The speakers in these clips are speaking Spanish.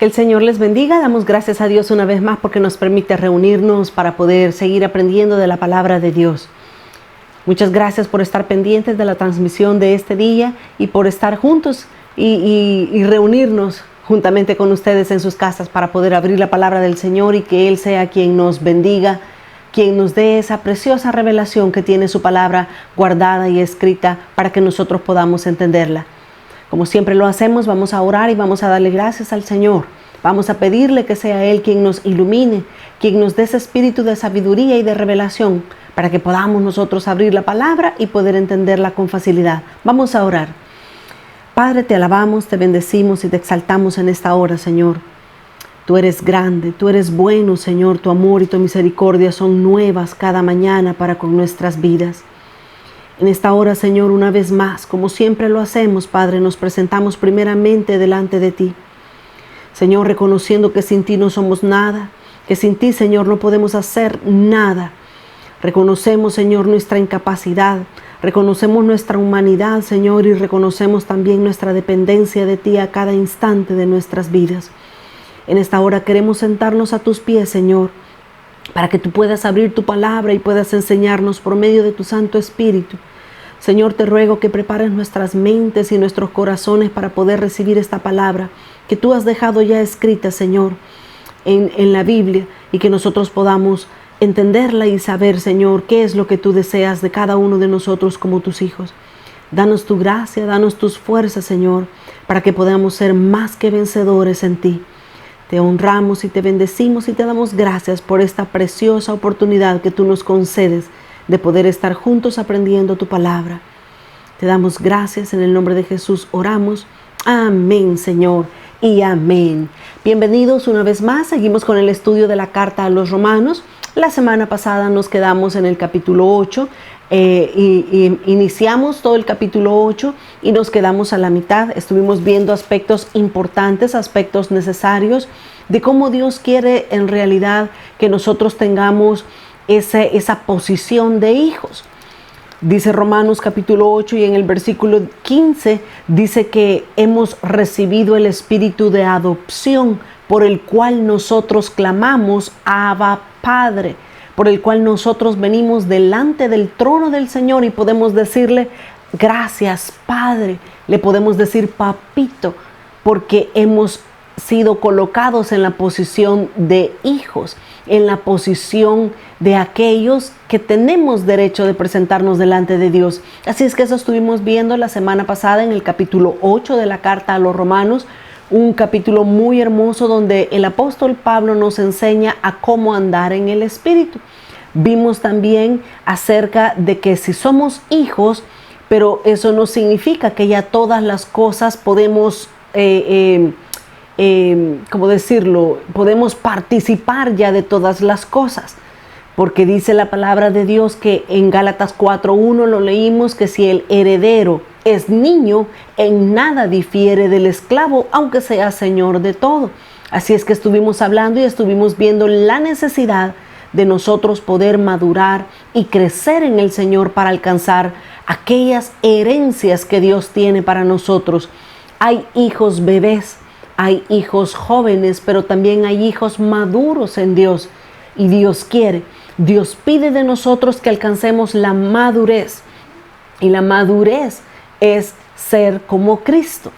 Que el Señor les bendiga. Damos gracias a Dios una vez más porque nos permite reunirnos para poder seguir aprendiendo de la palabra de Dios. Muchas gracias por estar pendientes de la transmisión de este día y por estar juntos y reunirnos juntamente con ustedes en sus casas para poder abrir la palabra del Señor y que Él sea quien nos bendiga, quien nos dé esa preciosa revelación que tiene su palabra guardada y escrita para que nosotros podamos entenderla. Como siempre lo hacemos, vamos a orar y vamos a darle gracias al Señor. Vamos a pedirle que sea Él quien nos ilumine, quien nos dé ese espíritu de sabiduría y de revelación para que podamos nosotros abrir la palabra y poder entenderla con facilidad. Vamos a orar. Padre, te alabamos, te bendecimos y te exaltamos en esta hora, Señor. Tú eres grande, tú eres bueno, Señor. Tu amor y tu misericordia son nuevas cada mañana para con nuestras vidas. En esta hora, Señor, una vez más, como siempre lo hacemos, Padre, nos presentamos primeramente delante de ti. Señor, reconociendo que sin ti no somos nada, que sin ti, Señor, no podemos hacer nada. Reconocemos, Señor, nuestra incapacidad, reconocemos nuestra humanidad, Señor, y reconocemos también nuestra dependencia de ti a cada instante de nuestras vidas. En esta hora queremos sentarnos a tus pies, Señor, para que tú puedas abrir tu palabra y puedas enseñarnos por medio de tu Santo Espíritu. Señor, te ruego que prepares nuestras mentes y nuestros corazones para poder recibir esta palabra que tú has dejado ya escrita, Señor, en la Biblia, y que nosotros podamos entenderla y saber, Señor, qué es lo que tú deseas de cada uno de nosotros como tus hijos. Danos tu gracia, danos tus fuerzas, Señor, para que podamos ser más que vencedores en ti. Te honramos y te bendecimos y te damos gracias por esta preciosa oportunidad que tú nos concedes de poder estar juntos aprendiendo tu palabra. Te damos gracias, en el nombre de Jesús oramos. Amén, Señor, y amén. Bienvenidos una vez más. Seguimos con el estudio de la carta a los Romanos. La semana pasada nos quedamos en el capítulo 8 y iniciamos todo el capítulo 8 y nos quedamos a la mitad. Estuvimos viendo aspectos importantes, aspectos necesarios de cómo Dios quiere en realidad que nosotros tengamos esa posición de hijos. Dice Romanos capítulo 8 y en el versículo 15 dice que hemos recibido el espíritu de adopción por el cual nosotros clamamos Abba Padre, por el cual nosotros venimos delante del trono del Señor y podemos decirle gracias Padre, le podemos decir papito, porque hemos sido colocados en la posición de hijos, en la posición de aquellos que tenemos derecho de presentarnos delante de Dios. Así es que eso estuvimos viendo la semana pasada en el capítulo 8 de la carta a los Romanos, un capítulo muy hermoso donde el apóstol Pablo nos enseña a cómo andar en el Espíritu. Vimos también acerca de que si somos hijos, pero eso no significa que ya todas las cosas podemos ¿cómo decirlo? Podemos participar ya de todas las cosas, porque dice la palabra de Dios que en Gálatas 4:1 lo leímos, que si el heredero es niño, en nada difiere del esclavo, aunque sea señor de todo. Así es que estuvimos hablando y estuvimos viendo la necesidad de nosotros poder madurar y crecer en el Señor para alcanzar aquellas herencias que Dios tiene para nosotros. Hay hijos bebés, hay hijos jóvenes, pero también hay hijos maduros en Dios. Y Dios quiere, Dios pide de nosotros que alcancemos la madurez. Y la madurez es ser como Cristo.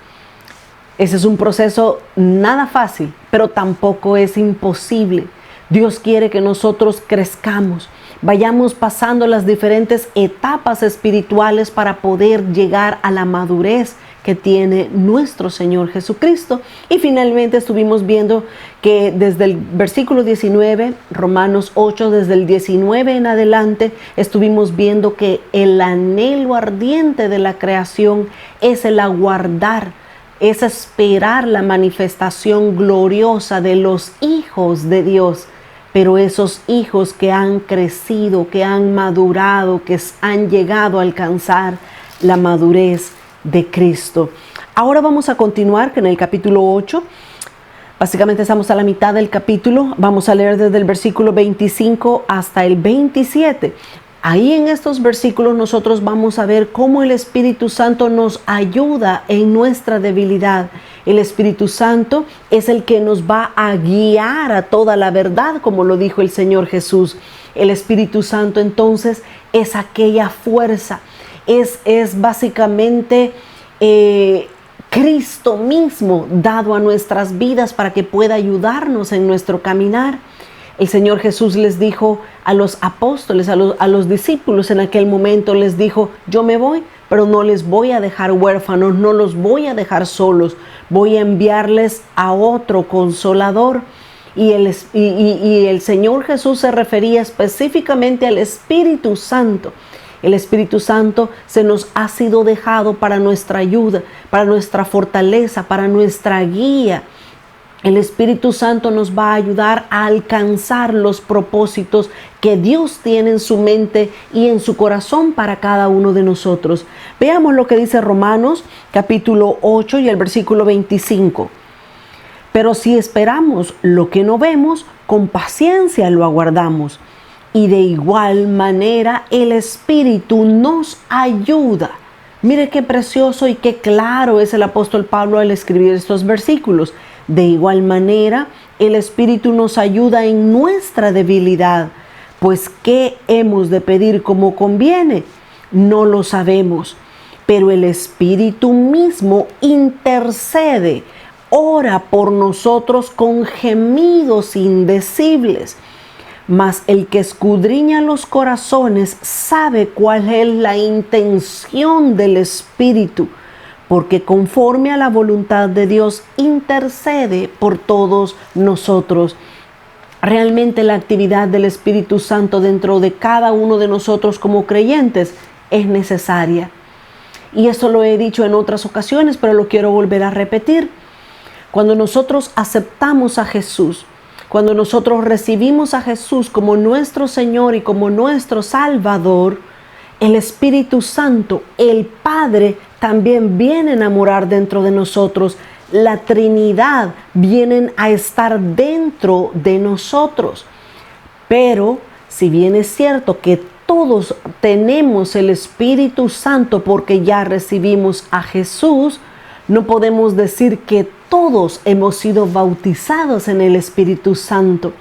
Ese es un proceso nada fácil, pero tampoco es imposible. Dios quiere que nosotros crezcamos, vayamos pasando las diferentes etapas espirituales para poder llegar a la madurez que tiene nuestro Señor Jesucristo. Y finalmente estuvimos viendo que desde el versículo 19, Romanos 8, desde el 19 en adelante, estuvimos viendo que el anhelo ardiente de la creación es el aguardar, es esperar la manifestación gloriosa de los hijos de Dios. Pero esos hijos que han crecido, que han madurado, que han llegado a alcanzar la madurez de Cristo. Ahora vamos a continuar con el capítulo 8. Básicamente estamos a la mitad del capítulo. Vamos a leer desde el versículo 25 hasta el 27. Ahí en estos versículos nosotros vamos a ver cómo el Espíritu Santo nos ayuda en nuestra debilidad. El Espíritu Santo es el que nos va a guiar a toda la verdad, como lo dijo el Señor Jesús. El Espíritu Santo entonces es aquella fuerza, es básicamente Cristo mismo dado a nuestras vidas para que pueda ayudarnos en nuestro caminar. El Señor Jesús les dijo a los apóstoles, a los discípulos en aquel momento, les dijo: yo me voy, pero no les voy a dejar huérfanos, no los voy a dejar solos, voy a enviarles a otro consolador. Y el Señor Jesús se refería específicamente al Espíritu Santo. El Espíritu Santo se nos ha sido dejado para nuestra ayuda, para nuestra fortaleza, para nuestra guía. El Espíritu Santo nos va a ayudar a alcanzar los propósitos que Dios tiene en su mente y en su corazón para cada uno de nosotros. Veamos lo que dice Romanos capítulo 8 y el versículo 25. Pero si esperamos lo que no vemos, con paciencia lo aguardamos. Y de igual manera el Espíritu nos ayuda. Mire qué precioso y qué claro es el apóstol Pablo al escribir estos versículos. De igual manera, el Espíritu nos ayuda en nuestra debilidad. Pues, ¿qué hemos de pedir como conviene? No lo sabemos. Pero el Espíritu mismo intercede, ora por nosotros con gemidos indecibles. Mas el que escudriña los corazones sabe cuál es la intención del Espíritu, porque conforme a la voluntad de Dios intercede por todos nosotros. Realmente la actividad del Espíritu Santo dentro de cada uno de nosotros como creyentes es necesaria. Y eso lo he dicho en otras ocasiones, pero lo quiero volver a repetir. Cuando nosotros aceptamos a Jesús, cuando nosotros recibimos a Jesús como nuestro Señor y como nuestro Salvador, el Espíritu Santo, el Padre, también viene a morar dentro de nosotros. La Trinidad vienen a estar dentro de nosotros. Pero si bien es cierto que todos tenemos el Espíritu Santo porque ya recibimos a Jesús, no podemos decir que todos hemos sido bautizados en el Espíritu Santo,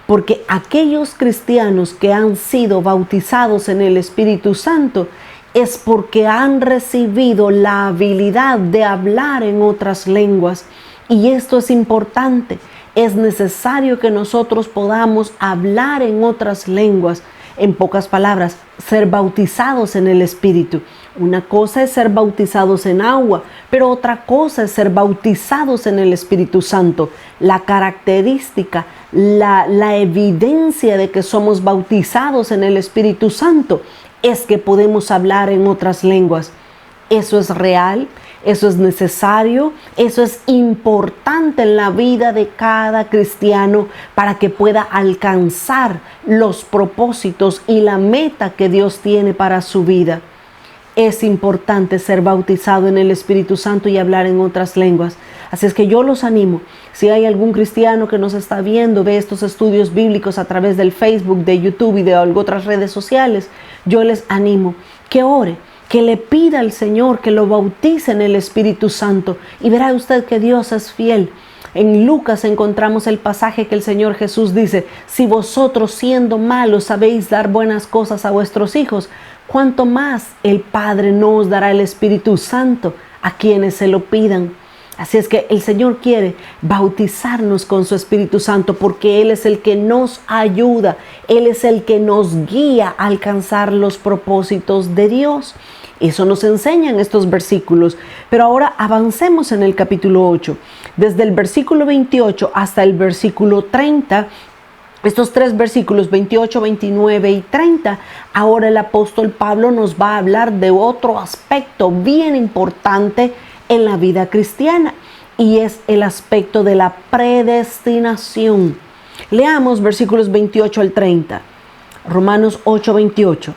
porque aquellos cristianos que han sido bautizados en el Espíritu Santo es porque han recibido la habilidad de hablar en otras lenguas. Y esto es importante, es necesario que nosotros podamos hablar en otras lenguas. En pocas palabras, ser bautizados en el Espíritu. Una cosa es ser bautizados en agua, pero otra cosa es ser bautizados en el Espíritu Santo. La característica, la evidencia de que somos bautizados en el Espíritu Santo es que podemos hablar en otras lenguas. Eso es real, eso es necesario, eso es importante en la vida de cada cristiano para que pueda alcanzar los propósitos y la meta que Dios tiene para su vida. Es importante ser bautizado en el Espíritu Santo y hablar en otras lenguas. Así es que yo los animo. Si hay algún cristiano que nos está viendo, ve estos estudios bíblicos a través del Facebook, de YouTube y de otras redes sociales, yo les animo que ore, que le pida al Señor que lo bautice en el Espíritu Santo y verá usted que Dios es fiel. En Lucas encontramos el pasaje que el Señor Jesús dice: si vosotros siendo malos sabéis dar buenas cosas a vuestros hijos, ¿cuánto más el Padre no os dará el Espíritu Santo a quienes se lo pidan? Así es que el Señor quiere bautizarnos con su Espíritu Santo porque Él es el que nos ayuda, Él es el que nos guía a alcanzar los propósitos de Dios. Eso nos enseñan estos versículos. Pero ahora avancemos en el capítulo 8. Desde el versículo 28 hasta el versículo 30, estos tres versículos 28, 29 y 30, ahora el apóstol Pablo nos va a hablar de otro aspecto bien importante en la vida cristiana, y es el aspecto de la predestinación. Leamos versículos 28 al 30. Romanos 8, 28.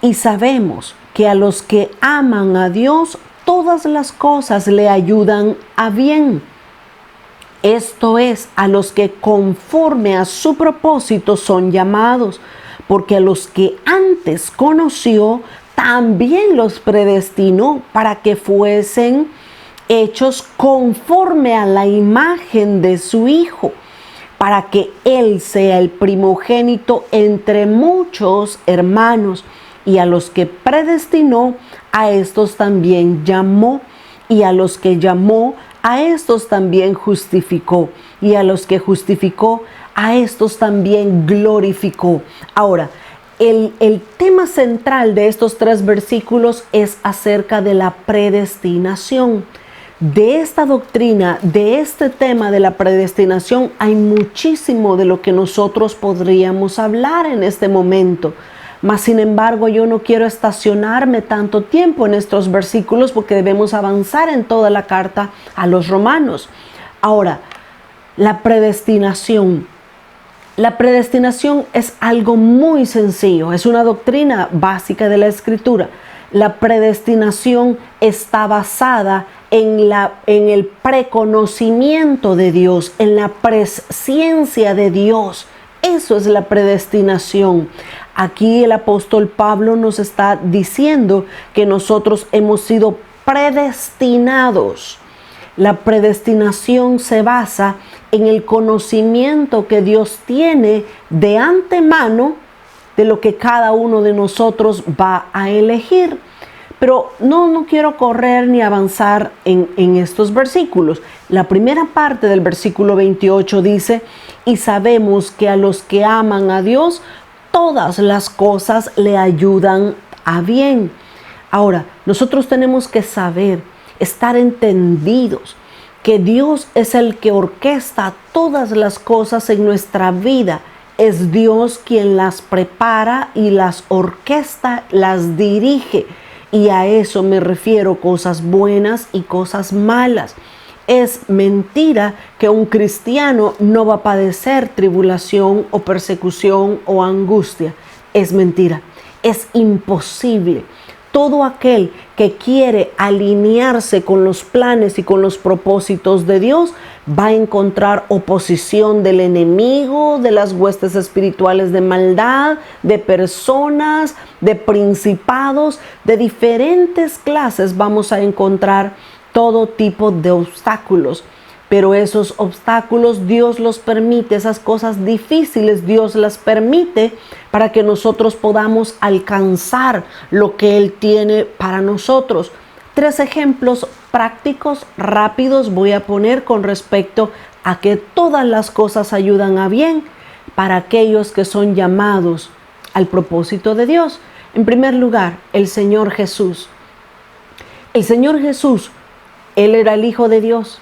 Y sabemos que a los que aman a Dios, todas las cosas le ayudan a bien. Esto es, a los que conforme a su propósito son llamados, porque a los que antes conoció, también los predestinó para que fuesen hechos conforme a la imagen de su Hijo, para que Él sea el primogénito entre muchos hermanos. Y a los que predestinó, a estos también llamó, y a los que llamó, a estos también justificó, y a los que justificó, a estos también glorificó. Ahora, el tema central de estos 3 versículos es acerca de la predestinación. De esta doctrina, de este tema de la predestinación, hay muchísimo de lo que nosotros podríamos hablar en este momento. Mas, sin embargo, yo no quiero estacionarme tanto tiempo en estos versículos porque debemos avanzar en toda la carta a los romanos. Ahora, la predestinación. La predestinación es algo muy sencillo, es una doctrina básica de la Escritura. La predestinación está basada en el preconocimiento de Dios, en la presciencia de Dios. Eso es la predestinación. Aquí el apóstol Pablo nos está diciendo que nosotros hemos sido predestinados. La predestinación se basa en el conocimiento que Dios tiene de antemano de lo que cada uno de nosotros va a elegir. Pero no quiero correr ni avanzar en estos versículos. La primera parte del versículo 28 dice: y sabemos que a los que aman a Dios, todas las cosas le ayudan a bien. Ahora, nosotros tenemos que saber, estar entendidos, que Dios es el que orquesta todas las cosas en nuestra vida. Es Dios quien las prepara y las orquesta, las dirige. Y a eso me refiero, cosas buenas y cosas malas. Es mentira que un cristiano no va a padecer tribulación o persecución o angustia. Es mentira, es imposible. Todo aquel que quiere alinearse con los planes y con los propósitos de Dios va a encontrar oposición del enemigo, de las huestes espirituales de maldad, de personas, de principados, de diferentes clases. Vamos a encontrar todo tipo de obstáculos, pero esos obstáculos Dios los permite, esas cosas difíciles Dios las permite para que nosotros podamos alcanzar lo que Él tiene para nosotros. 3 ejemplos prácticos, rápidos voy a poner con respecto a que todas las cosas ayudan a bien para aquellos que son llamados al propósito de Dios. En primer lugar, el Señor Jesús. El Señor Jesús, Él era el Hijo de Dios.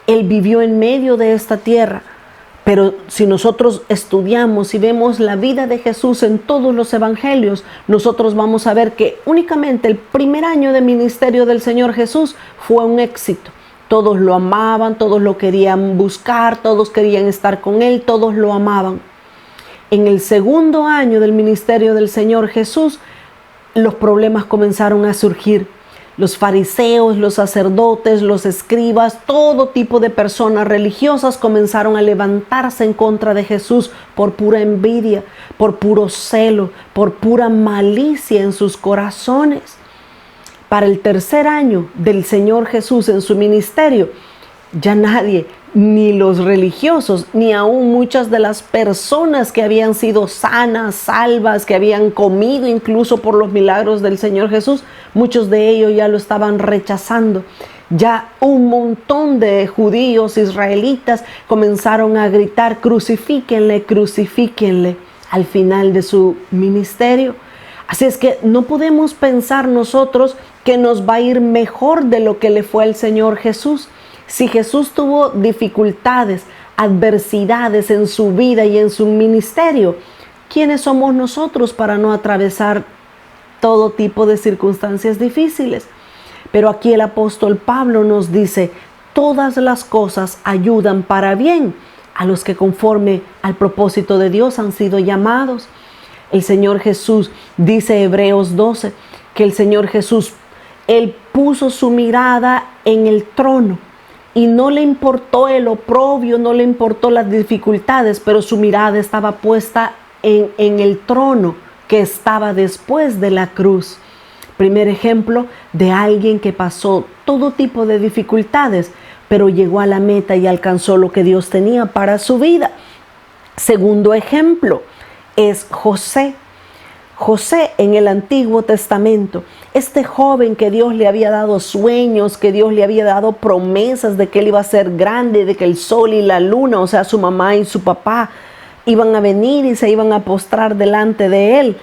Él vivió en medio de esta tierra. Pero si nosotros estudiamos y vemos la vida de Jesús en todos los evangelios, nosotros vamos a ver que únicamente el primer año de ministerio del Señor Jesús fue un éxito. Todos lo amaban, todos lo querían buscar, todos querían estar con Él, todos lo amaban. En el segundo año del ministerio del Señor Jesús, los problemas comenzaron a surgir. Los fariseos, los sacerdotes, los escribas, todo tipo de personas religiosas comenzaron a levantarse en contra de Jesús por pura envidia, por puro celo, por pura malicia en sus corazones. Para el tercer año del Señor Jesús en su ministerio, ya nadie, ni los religiosos, ni aún muchas de las personas que habían sido sanas, salvas, que habían comido incluso por los milagros del Señor Jesús, muchos de ellos ya lo estaban rechazando. Ya un montón de judíos, israelitas, comenzaron a gritar: crucifíquenle, crucifíquenle, al final de su ministerio. Así es que no podemos pensar nosotros que nos va a ir mejor de lo que le fue al Señor Jesús. Si Jesús tuvo dificultades, adversidades en su vida y en su ministerio, ¿quiénes somos nosotros para no atravesar todo tipo de circunstancias difíciles? Pero aquí el apóstol Pablo nos dice: todas las cosas ayudan para bien a los que conforme al propósito de Dios han sido llamados. El Señor Jesús, dice Hebreos 12, que el Señor Jesús, Él puso su mirada en el trono. Y no le importó el oprobio, no le importó las dificultades, pero su mirada estaba puesta en el trono que estaba después de la cruz. Primer ejemplo de alguien que pasó todo tipo de dificultades, pero llegó a la meta y alcanzó lo que Dios tenía para su vida. Segundo ejemplo es José. José en el Antiguo Testamento, este joven que Dios le había dado sueños, que Dios le había dado promesas de que él iba a ser grande, de que el sol y la luna, o sea, su mamá y su papá, iban a venir y se iban a postrar delante de él.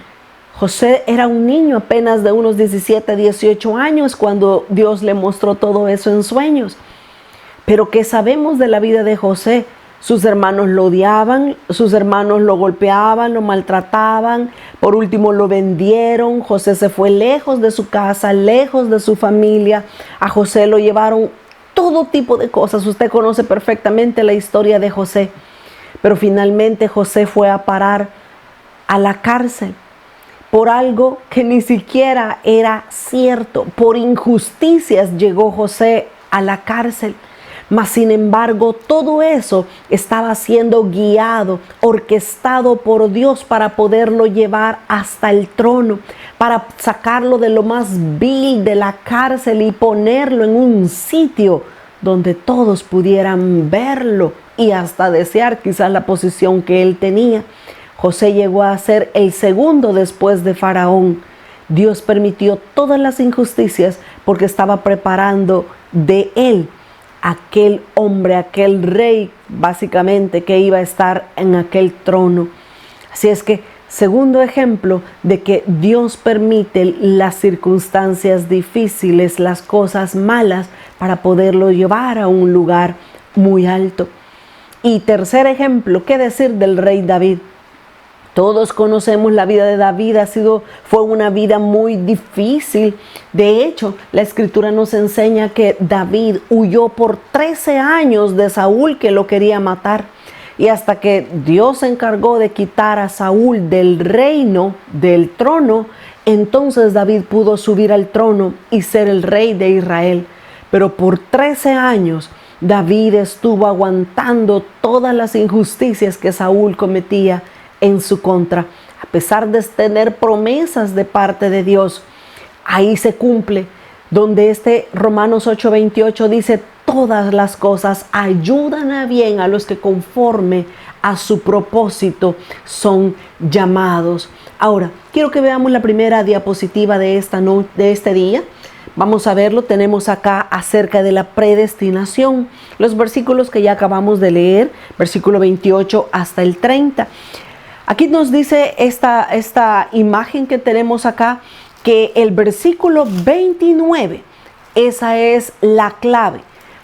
José era un niño apenas de unos 17, 18 años cuando Dios le mostró todo eso en sueños. Pero ¿qué sabemos de la vida de José? Sus hermanos lo odiaban, sus hermanos lo golpeaban, lo maltrataban, por último lo vendieron. José se fue lejos de su casa, lejos de su familia. A José lo llevaron todo tipo de cosas. Usted conoce perfectamente la historia de José. Pero finalmente José fue a parar a la cárcel por algo que ni siquiera era cierto. Por injusticias llegó José a la cárcel. Mas sin embargo, todo eso estaba siendo guiado, orquestado por Dios para poderlo llevar hasta el trono, para sacarlo de lo más vil de la cárcel y ponerlo en un sitio donde todos pudieran verlo y hasta desear quizás la posición que él tenía. José llegó a ser el segundo después de Faraón. Dios permitió todas las injusticias porque estaba preparando de él aquel hombre, aquel rey, básicamente, que iba a estar en aquel trono. Así es que, segundo ejemplo de que Dios permite las circunstancias difíciles, las cosas malas, para poderlo llevar a un lugar muy alto. Y tercer ejemplo, ¿qué decir del rey David? Todos conocemos la vida de David, fue una vida muy difícil. De hecho, la Escritura nos enseña que David huyó por 13 años de Saúl, que lo quería matar. Y hasta que Dios se encargó de quitar a Saúl del reino, del trono, entonces David pudo subir al trono y ser el rey de Israel. Pero por 13 años David estuvo aguantando todas las injusticias que Saúl cometía en su contra, a pesar de tener promesas de parte de Dios. Ahí se cumple donde Romanos 8:28 dice: todas las cosas ayudan a bien a los que conforme a su propósito son llamados. Ahora, quiero que veamos la primera diapositiva de este día. Vamos a verlo, tenemos acá acerca de la predestinación, los versículos que ya acabamos de leer, versículo 28 hasta el 30. Aquí nos dice esta imagen que tenemos acá, que el versículo 29, esa es la clave,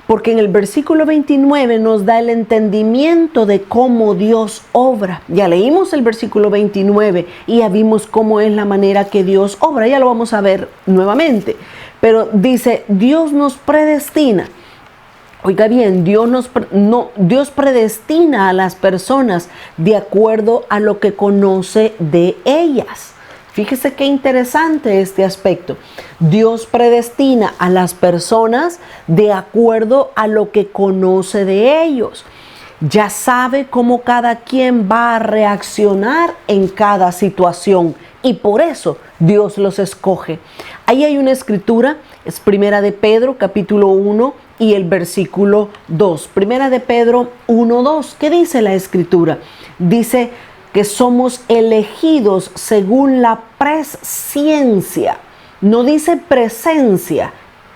porque en el versículo 29 nos da el entendimiento de cómo Dios obra. Ya leímos el versículo 29 y ya vimos cómo es la manera que Dios obra, ya lo vamos a ver nuevamente, pero dice: Dios nos predestina. Oiga bien, Dios predestina a las personas de acuerdo a lo que conoce de ellas. Fíjese qué interesante este aspecto. Dios predestina a las personas de acuerdo a lo que conoce de ellos. Ya sabe cómo cada quien va a reaccionar en cada situación y por eso Dios los escoge. Ahí hay una escritura, es Primera de Pedro, capítulo 1 y el versículo 2. Primera de Pedro 1:2. ¿Qué dice la escritura? Dice que somos elegidos según la presciencia. No dice presencia,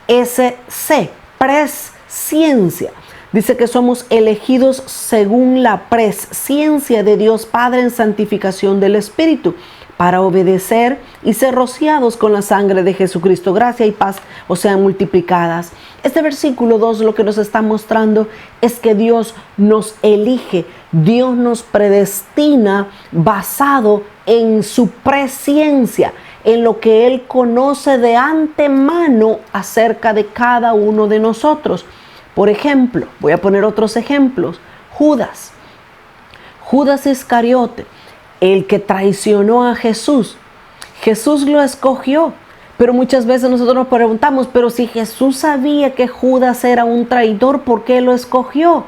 SC, presciencia. Dice que somos elegidos según la presciencia de Dios Padre en santificación del Espíritu, para obedecer y ser rociados con la sangre de Jesucristo. Gracia y paz os sean multiplicadas. Este versículo 2 lo que nos está mostrando es que Dios nos elige, Dios nos predestina basado en su presciencia, en lo que Él conoce de antemano acerca de cada uno de nosotros. Por ejemplo, voy a poner otros ejemplos. Judas Iscariote, el que traicionó a Jesús. Jesús lo escogió, pero muchas veces nosotros nos preguntamos: pero si Jesús sabía que Judas era un traidor, ¿por qué lo escogió?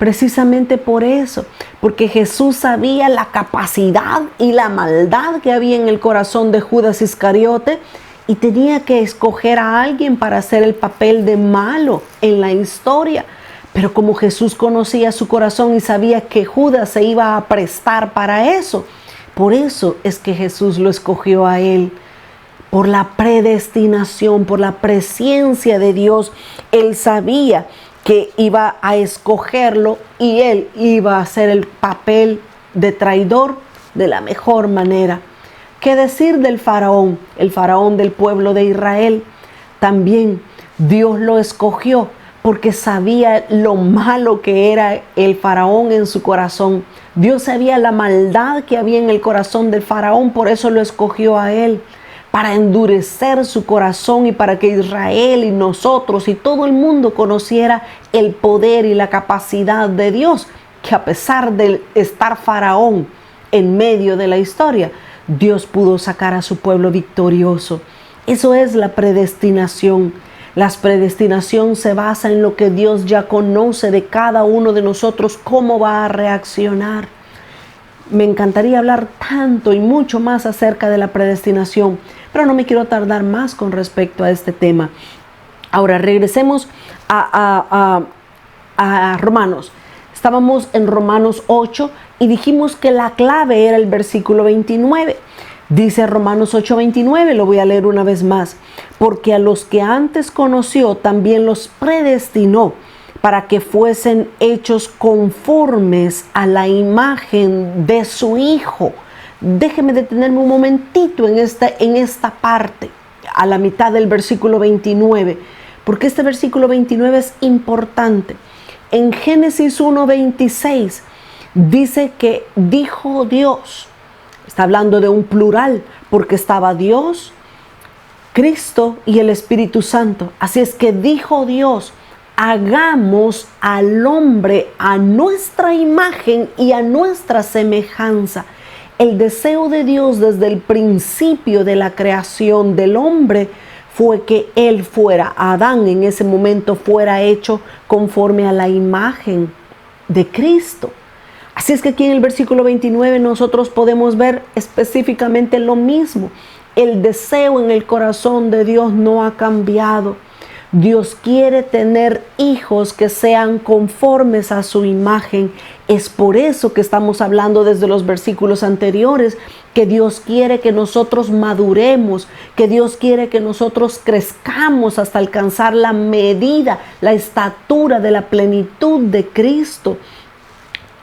Precisamente por eso, porque Jesús sabía la capacidad y la maldad que había en el corazón de Judas Iscariote y tenía que escoger a alguien para hacer el papel de malo en la historia. Pero como Jesús conocía su corazón y sabía que Judas se iba a prestar para eso, por eso es que Jesús lo escogió a él. Por la predestinación, por la presciencia de Dios, Él sabía que iba a escogerlo y Él iba a hacer el papel de traidor de la mejor manera. ¿Qué decir del faraón? El faraón del pueblo de Israel. También Dios lo escogió porque sabía lo malo que era el faraón en su corazón. Dios sabía la maldad que había en el corazón del faraón, por eso lo escogió a él, para endurecer su corazón y para que Israel y nosotros y todo el mundo conociera el poder y la capacidad de Dios, que a pesar de estar faraón en medio de la historia, Dios pudo sacar a su pueblo victorioso. Eso es la predestinación. La predestinación se basa en lo que Dios ya conoce de cada uno de nosotros, cómo va a reaccionar. Me encantaría hablar tanto y mucho más acerca de la predestinación, pero no me quiero tardar más con respecto a este tema. Ahora regresemos a Romanos. Estábamos en Romanos 8 y dijimos que la clave era el versículo 29. Dice Romanos 8:29, lo voy a leer una vez más. Porque a los que antes conoció también los predestinó para que fuesen hechos conformes a la imagen de su Hijo. Déjeme detenerme un momentito en esta parte, a la mitad del versículo 29, porque este versículo 29 es importante. En Génesis 1:26 dice que dijo Dios, está hablando de un plural, porque estaba Dios, Cristo y el Espíritu Santo. Así es que dijo Dios, hagamos al hombre a nuestra imagen y a nuestra semejanza. El deseo de Dios desde el principio de la creación del hombre fue que él fuera, Adán en ese momento fuera hecho conforme a la imagen de Cristo. Así es que aquí en el versículo 29 nosotros podemos ver específicamente lo mismo. El deseo en el corazón de Dios no ha cambiado. Dios quiere tener hijos que sean conformes a su imagen. Es por eso que estamos hablando desde los versículos anteriores, que Dios quiere que nosotros maduremos, que Dios quiere que nosotros crezcamos hasta alcanzar la medida, la estatura de la plenitud de Cristo.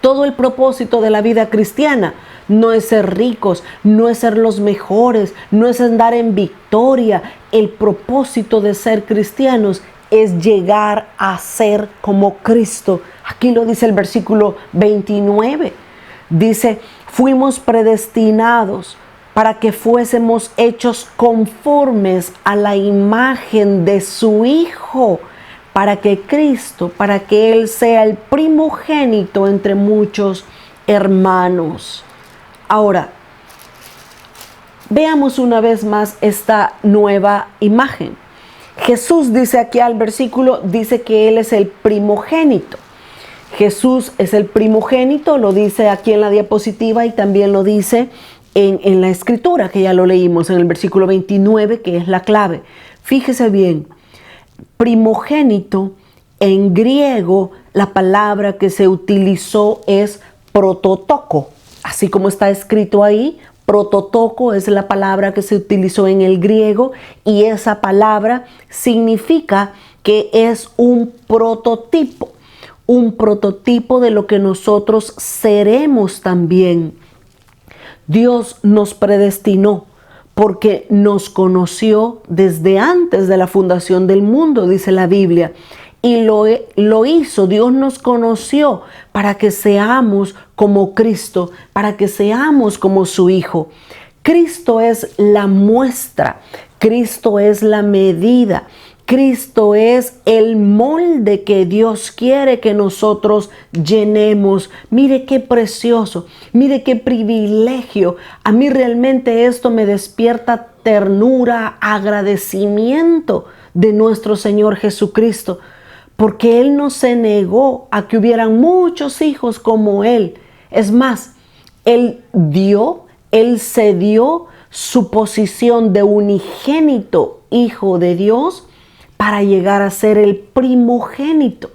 Todo el propósito de la vida cristiana no es ser ricos, no es ser los mejores, no es andar en victoria. El propósito de ser cristianos es llegar a ser como Cristo. Aquí lo dice el versículo 29. Dice, fuimos predestinados para que fuésemos hechos conformes a la imagen de su Hijo, para que Cristo, para que Él sea el primogénito entre muchos hermanos. Ahora, veamos una vez más esta nueva imagen. Jesús dice aquí al versículo, dice que Él es el primogénito. Jesús es el primogénito, lo dice aquí en la diapositiva y también lo dice en la escritura, que ya lo leímos en el versículo 29, que es la clave. Fíjese bien. Primogénito, en griego, la palabra que se utilizó es prototoko. Así como está escrito ahí, prototoko es la palabra que se utilizó en el griego y esa palabra significa que es un prototipo de lo que nosotros seremos también. Dios nos predestinó porque nos conoció desde antes de la fundación del mundo, dice la Biblia. Y lo hizo, Dios nos conoció para que seamos como Cristo, para que seamos como su Hijo. Cristo es la muestra, Cristo es la medida, Cristo es el molde que Dios quiere que nosotros llenemos. Mire qué precioso, mire qué privilegio. A mí realmente esto me despierta ternura, agradecimiento de nuestro Señor Jesucristo. porque Él no se negó a que hubieran muchos hijos como Él. Es más, Él cedió su posición de unigénito Hijo de Dios para llegar a ser el primogénito.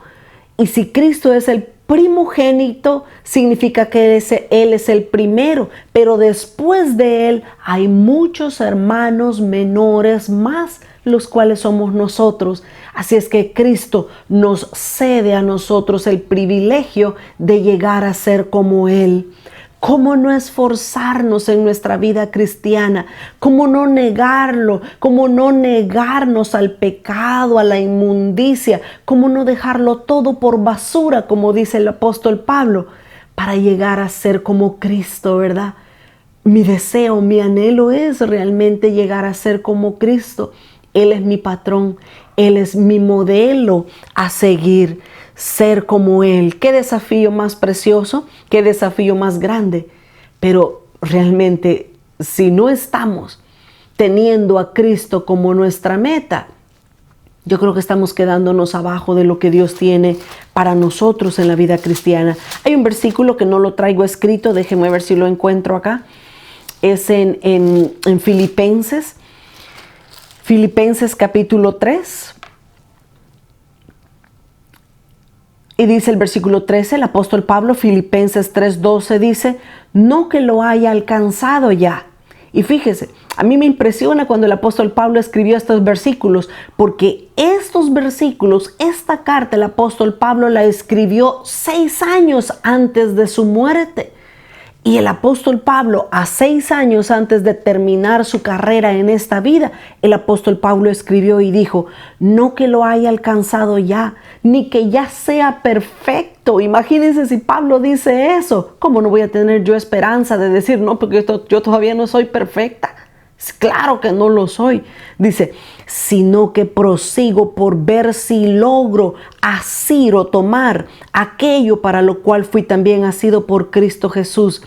Y si Cristo es el primogénito, significa que Él es el primero, pero después de Él hay muchos hermanos menores más, los cuales somos nosotros. Así es que Cristo nos cede a nosotros el privilegio de llegar a ser como Él. ¿Cómo no esforzarnos en nuestra vida cristiana? ¿Cómo no negarlo? ¿Cómo no negarnos al pecado, a la inmundicia? ¿Cómo no dejarlo todo por basura, como dice el apóstol Pablo, para llegar a ser como Cristo, verdad? Mi deseo, mi anhelo es realmente llegar a ser como Cristo. Él es mi patrón, Él es mi modelo a seguir. Ser como Él. Qué desafío más precioso, qué desafío más grande. Pero realmente, si no estamos teniendo a Cristo como nuestra meta, yo creo que estamos quedándonos abajo de lo que Dios tiene para nosotros en la vida cristiana. Hay un versículo que no lo traigo escrito, déjenme ver si lo encuentro acá. Es en Filipenses. Filipenses capítulo 3. Y dice el versículo 13, el apóstol Pablo, Filipenses 3:12, dice, no que lo haya alcanzado ya. Y fíjese, a mí me impresiona cuando el apóstol Pablo escribió estos versículos, porque estos versículos, esta carta, el apóstol Pablo la escribió 6 años antes de su muerte. Y el apóstol Pablo, a 6 años antes de terminar su carrera en esta vida, el apóstol Pablo escribió y dijo, no que lo haya alcanzado ya, ni que ya sea perfecto. Imagínense si Pablo dice eso, ¿cómo no voy a tener yo esperanza de decir, no, porque yo todavía no soy perfecta? Claro que no lo soy. Dice, sino que prosigo por ver si logro asir o tomar aquello para lo cual fui también asido por Cristo Jesús.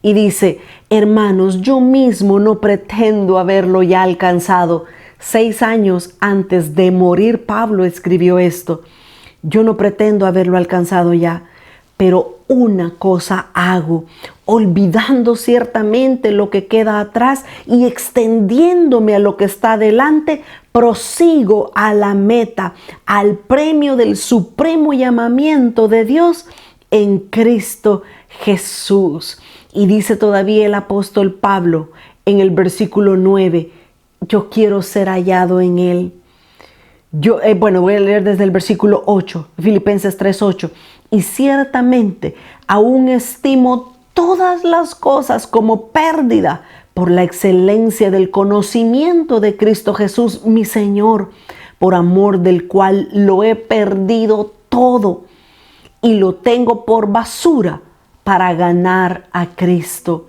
Y dice, hermanos, yo mismo no pretendo haberlo ya alcanzado. 6 años antes de morir, Pablo escribió esto. Yo no pretendo haberlo alcanzado ya, pero una cosa hago, olvidando ciertamente lo que queda atrás y extendiéndome a lo que está delante, prosigo a la meta, al premio del supremo llamamiento de Dios en Cristo Jesús. Y dice todavía el apóstol Pablo en el versículo 9, yo quiero ser hallado en Él. Voy a leer desde el versículo 8, Filipenses 3:8. Y ciertamente aún estimo todas las cosas como pérdida por la excelencia del conocimiento de Cristo Jesús, mi Señor, por amor del cual lo he perdido todo y lo tengo por basura para ganar a Cristo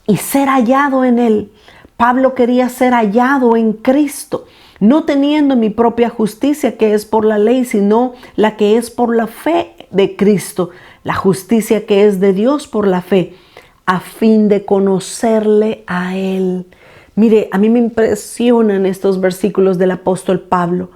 y ser hallado en Él. Pablo quería ser hallado en Cristo, no teniendo mi propia justicia que es por la ley, sino la que es por la fe de Cristo, la justicia que es de Dios por la fe, a fin de conocerle a Él. Mire, a mí me impresionan estos versículos del apóstol Pablo.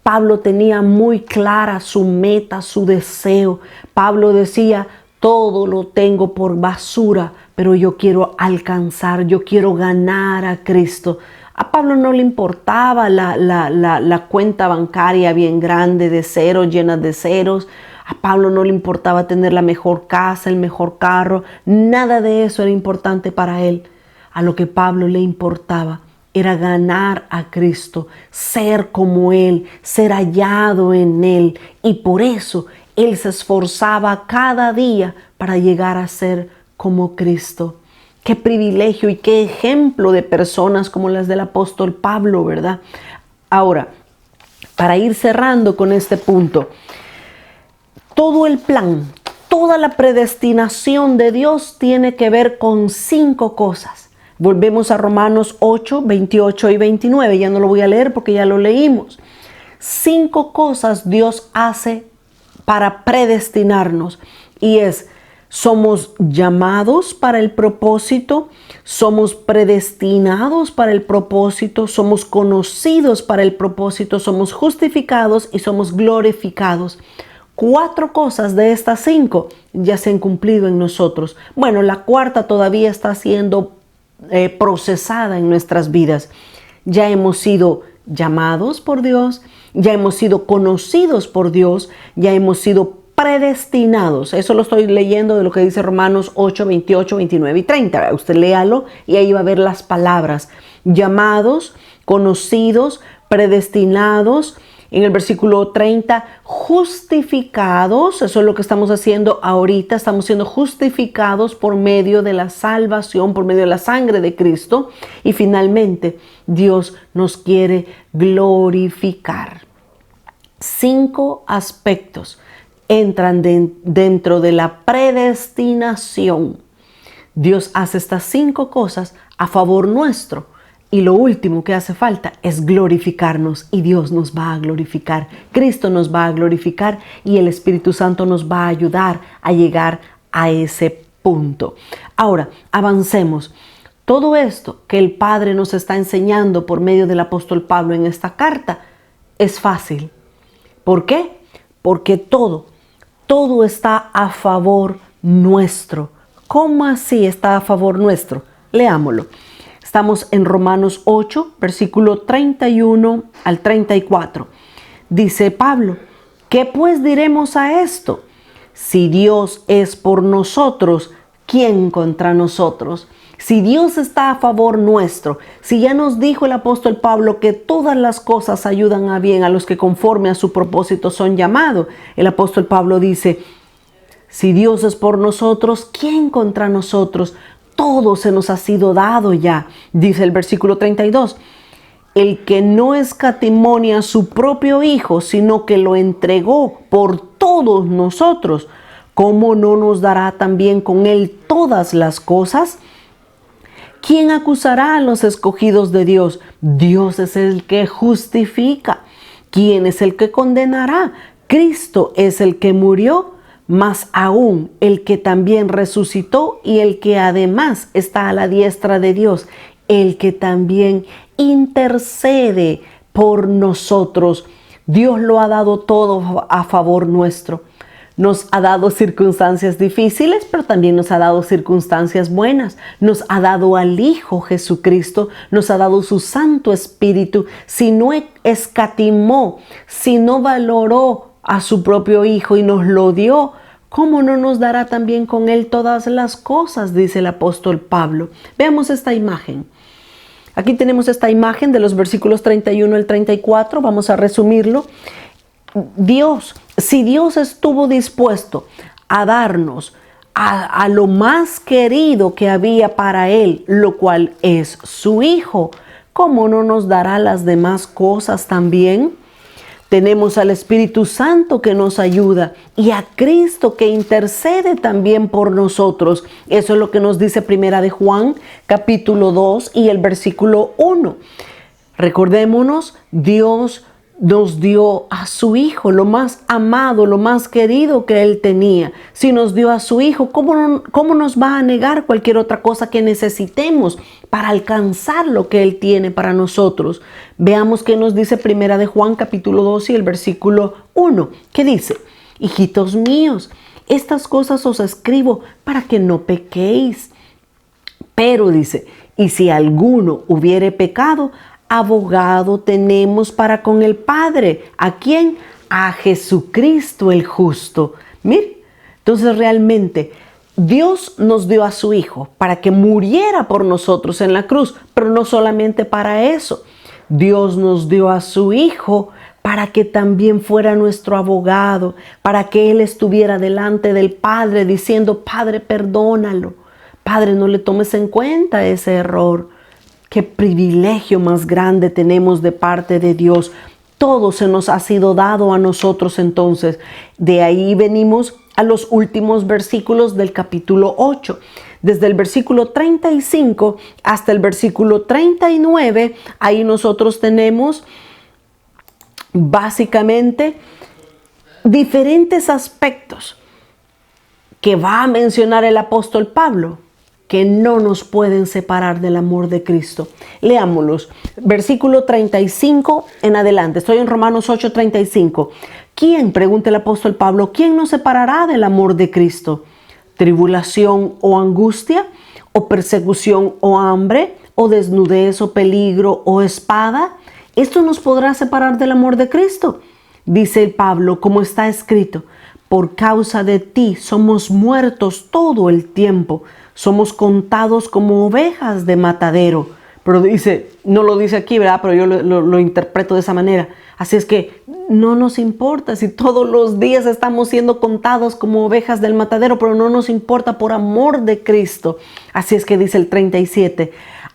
Pablo tenía muy clara su meta, su deseo. Pablo decía, todo lo tengo por basura, pero yo quiero alcanzar, yo quiero ganar a Cristo. A Pablo no le importaba la cuenta bancaria bien grande de ceros, llena de ceros. A Pablo no le importaba tener la mejor casa, el mejor carro. Nada de eso era importante para él. A lo que Pablo le importaba era ganar a Cristo, ser como Él, ser hallado en Él. Y por eso Él se esforzaba cada día para llegar a ser como Cristo. Qué privilegio y qué ejemplo de personas como las del apóstol Pablo, ¿verdad? Ahora, para ir cerrando con este punto, todo el plan, toda la predestinación de Dios tiene que ver con 5 cosas. Volvemos a Romanos 8, 28 y 29. Ya no lo voy a leer porque ya lo leímos. 5 cosas Dios hace para predestinarnos. Y es Somos llamados para el propósito, somos predestinados para el propósito, somos conocidos para el propósito, somos justificados y somos glorificados. 4 cosas de estas 5 ya se han cumplido en nosotros. Bueno, la cuarta todavía está siendo procesada en nuestras vidas. Ya hemos sido llamados por Dios, ya hemos sido conocidos por Dios, ya hemos sido predestinados. Eso lo estoy leyendo de lo que dice Romanos 8, 28, 29 y 30. Usted léalo y ahí va a ver las palabras. Llamados, conocidos, predestinados. En el versículo 30, justificados. Eso es lo que estamos haciendo ahorita. Estamos siendo justificados por medio de la salvación, por medio de la sangre de Cristo. Y finalmente, Dios nos quiere glorificar. 5 aspectos entran dentro de la predestinación. Dios hace estas 5 cosas a favor nuestro. Y lo último que hace falta es glorificarnos, y Dios nos va a glorificar, Cristo nos va a glorificar y el Espíritu Santo nos va a ayudar a llegar a ese punto. Ahora, avancemos. Todo esto que el Padre nos está enseñando por medio del apóstol Pablo en esta carta es fácil. ¿Por qué? Porque todo está a favor nuestro. ¿Cómo así está a favor nuestro? Leámoslo. Estamos en Romanos 8, versículo 31 al 34. Dice Pablo, ¿qué pues diremos a esto? Si Dios es por nosotros, ¿quién contra nosotros? Si Dios está a favor nuestro, si ya nos dijo el apóstol Pablo que todas las cosas ayudan a bien a los que conforme a su propósito son llamados, el apóstol Pablo dice, si Dios es por nosotros, ¿quién contra nosotros? Todo se nos ha sido dado ya, dice el versículo 32. El que no escatimó a su propio Hijo, sino que lo entregó por todos nosotros, ¿cómo no nos dará también con Él todas las cosas? ¿Quién acusará a los escogidos de Dios? Dios es el que justifica. ¿Quién es el que condenará? Cristo es el que murió, más aún el que también resucitó y el que además está a la diestra de Dios, el que también intercede por nosotros. Dios lo ha dado todo a favor nuestro. Nos ha dado circunstancias difíciles, pero también nos ha dado circunstancias buenas. Nos ha dado al Hijo Jesucristo, nos ha dado su Santo Espíritu. Si no escatimó, si no valoró a su propio Hijo y nos lo dio, ¿cómo no nos dará también con Él todas las cosas? Dice el apóstol Pablo. Veamos esta imagen. Aquí tenemos esta imagen de los versículos 31 al 34. Vamos a resumirlo. Si Dios estuvo dispuesto a darnos a lo más querido que había para Él, lo cual es su Hijo, ¿cómo no nos dará las demás cosas también? Tenemos al Espíritu Santo que nos ayuda y a Cristo que intercede también por nosotros. Eso es lo que nos dice Primera de Juan, capítulo 2 y el versículo 1. Recordémonos, Dios nos dio a su Hijo, lo más amado, lo más querido que Él tenía. Si nos dio a su Hijo, ¿cómo nos va a negar cualquier otra cosa que necesitemos para alcanzar lo que Él tiene para nosotros? Veamos qué nos dice Primera de Juan, capítulo 2 y el versículo 1. ¿Qué dice? Hijitos míos, estas cosas os escribo para que no pequéis. Pero dice, y si alguno hubiere pecado, abogado tenemos para con el Padre. ¿A quién? A Jesucristo el justo. Mire, entonces realmente Dios nos dio a su Hijo para que muriera por nosotros en la cruz, pero no solamente para eso. Dios nos dio a su Hijo para que también fuera nuestro abogado, para que Él estuviera delante del Padre diciendo, Padre, perdónalo. Padre, no le tomes en cuenta ese error. Qué privilegio más grande tenemos de parte de Dios. Todo se nos ha sido dado a nosotros entonces. De ahí venimos a los últimos versículos del capítulo 8. Desde el versículo 35 hasta el versículo 39, ahí nosotros tenemos básicamente diferentes aspectos que va a mencionar el apóstol Pablo, que no nos pueden separar del amor de Cristo. Leámoslos. Versículo 35 en adelante. Estoy en Romanos 8:35. ¿Quién, pregunta el apóstol Pablo, quién nos separará del amor de Cristo? ¿Tribulación o angustia? ¿O persecución o hambre? ¿O desnudez o peligro o espada? ¿Esto nos podrá separar del amor de Cristo? Dice el Pablo, como está escrito, por causa de ti somos muertos todo el tiempo, somos contados como ovejas de matadero. Pero dice, no lo dice aquí, ¿verdad? Pero yo lo interpreto de esa manera. Así es que no nos importa si todos los días estamos siendo contados como ovejas del matadero, pero no nos importa por amor de Cristo. Así es que dice el 37,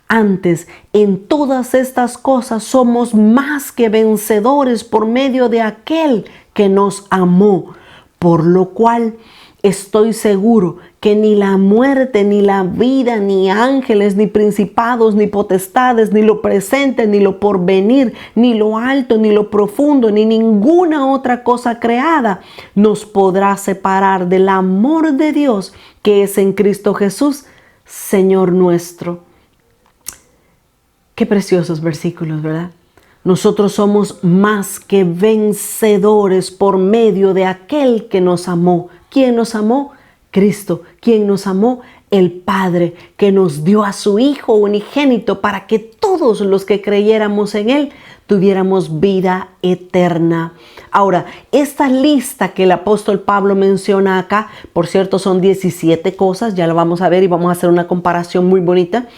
antes, en todas estas cosas somos más que vencedores por medio de aquel que nos amó, por lo cual estoy seguro que ni la muerte, ni la vida, ni ángeles, ni principados, ni potestades, ni lo presente, ni lo porvenir, ni lo alto, ni lo profundo, ni ninguna otra cosa creada nos podrá separar del amor de Dios que es en Cristo Jesús, Señor nuestro. Qué preciosos versículos, ¿verdad? Nosotros somos más que vencedores por medio de aquel que nos amó. ¿Quién nos amó? Cristo. ¿Quién nos amó? El Padre, que nos dio a su Hijo unigénito para que todos los que creyéramos en Él tuviéramos vida eterna. Ahora, esta lista que el apóstol Pablo menciona acá, por cierto, son 17 cosas, ya lo vamos a ver y vamos a hacer una comparación muy bonita.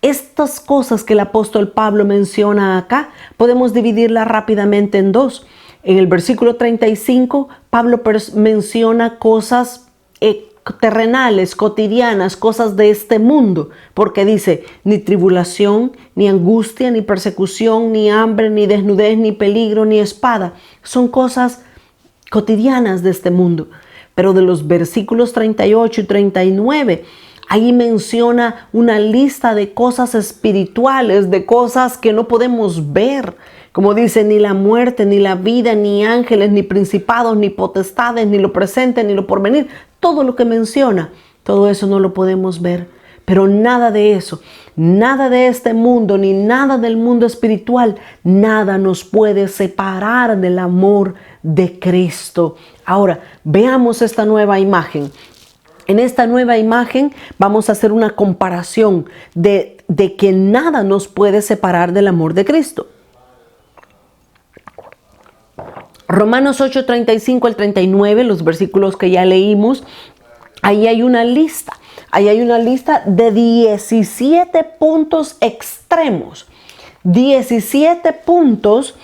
Estas cosas que el apóstol Pablo menciona acá, podemos dividirlas rápidamente en dos. En el versículo 35, Pablo menciona cosas terrenales, cotidianas, cosas de este mundo, porque dice, ni tribulación, ni angustia, ni persecución, ni hambre, ni desnudez, ni peligro, ni espada. Son cosas cotidianas de este mundo. Pero de los versículos 38 y 39, ahí menciona una lista de cosas espirituales, de cosas que no podemos ver. Como dice, ni la muerte, ni la vida, ni ángeles, ni principados, ni potestades, ni lo presente, ni lo porvenir. Todo lo que menciona, todo eso no lo podemos ver. Pero nada de eso, nada de este mundo, ni nada del mundo espiritual, nada nos puede separar del amor de Cristo. Ahora, veamos esta nueva imagen. En esta nueva imagen vamos a hacer una comparación de que nada nos puede separar del amor de Cristo. Romanos 8, 35 al 39, los versículos que ya leímos, ahí hay una lista. Ahí hay una lista de 17 puntos extremos. 17 puntos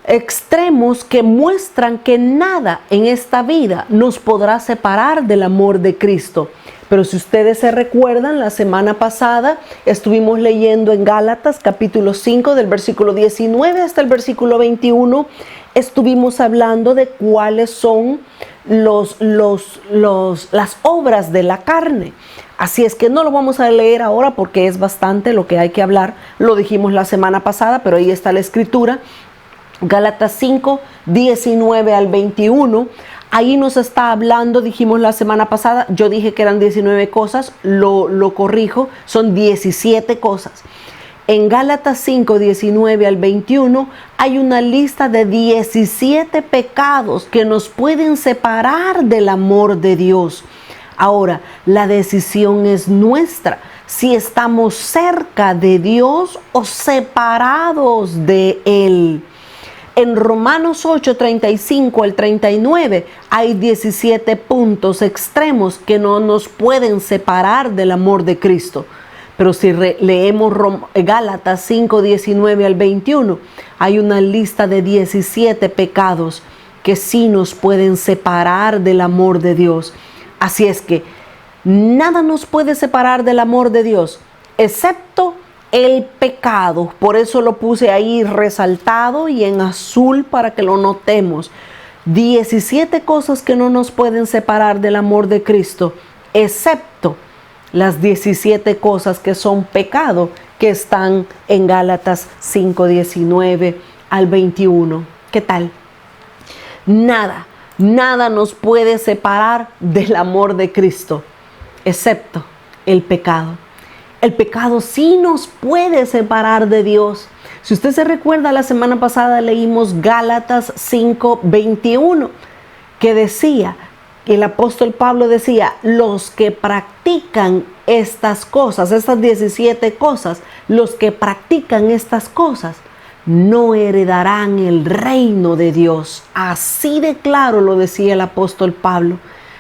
extremos que muestran que nada en esta vida nos podrá separar del amor de Cristo. Pero si ustedes se recuerdan, la semana pasada estuvimos leyendo en Gálatas capítulo 5 del versículo 19 hasta el versículo 21. Estuvimos hablando de cuáles son las obras de la carne. Así es que no lo vamos a leer ahora porque es bastante lo que hay que hablar. Lo dijimos la semana pasada, pero ahí está la escritura. Gálatas 5, 19 al 21. Ahí nos está hablando, dijimos la semana pasada, yo dije que eran 19 cosas, lo corrijo, son 17 cosas. En Gálatas 5, 19 al 21 hay una lista de 17 pecados que nos pueden separar del amor de Dios. Ahora, la decisión es nuestra, si estamos cerca de Dios o separados de Él. En Romanos 8, 35 al 39 hay 17 puntos extremos que no nos pueden separar del amor de Cristo. Pero si leemos Gálatas 5, 19 al 21, hay una lista de 17 pecados que sí nos pueden separar del amor de Dios. Así es que nada nos puede separar del amor de Dios, excepto el pecado. Por eso lo puse ahí resaltado y en azul para que lo notemos. 17 cosas que no nos pueden separar del amor de Cristo, excepto las 17 cosas que son pecado, que están en Gálatas 5, 19 al 21. ¿Qué tal? Nada Nada nos puede separar del amor de Cristo, excepto el pecado. El pecado sí nos puede separar de Dios. Si usted se recuerda, la semana pasada leímos Gálatas 5:21, que decía, el apóstol Pablo decía, los que practican estas cosas, estas 17 cosas, los que practican estas cosas, no heredarán el reino de Dios. Así de claro lo decía el apóstol Pablo.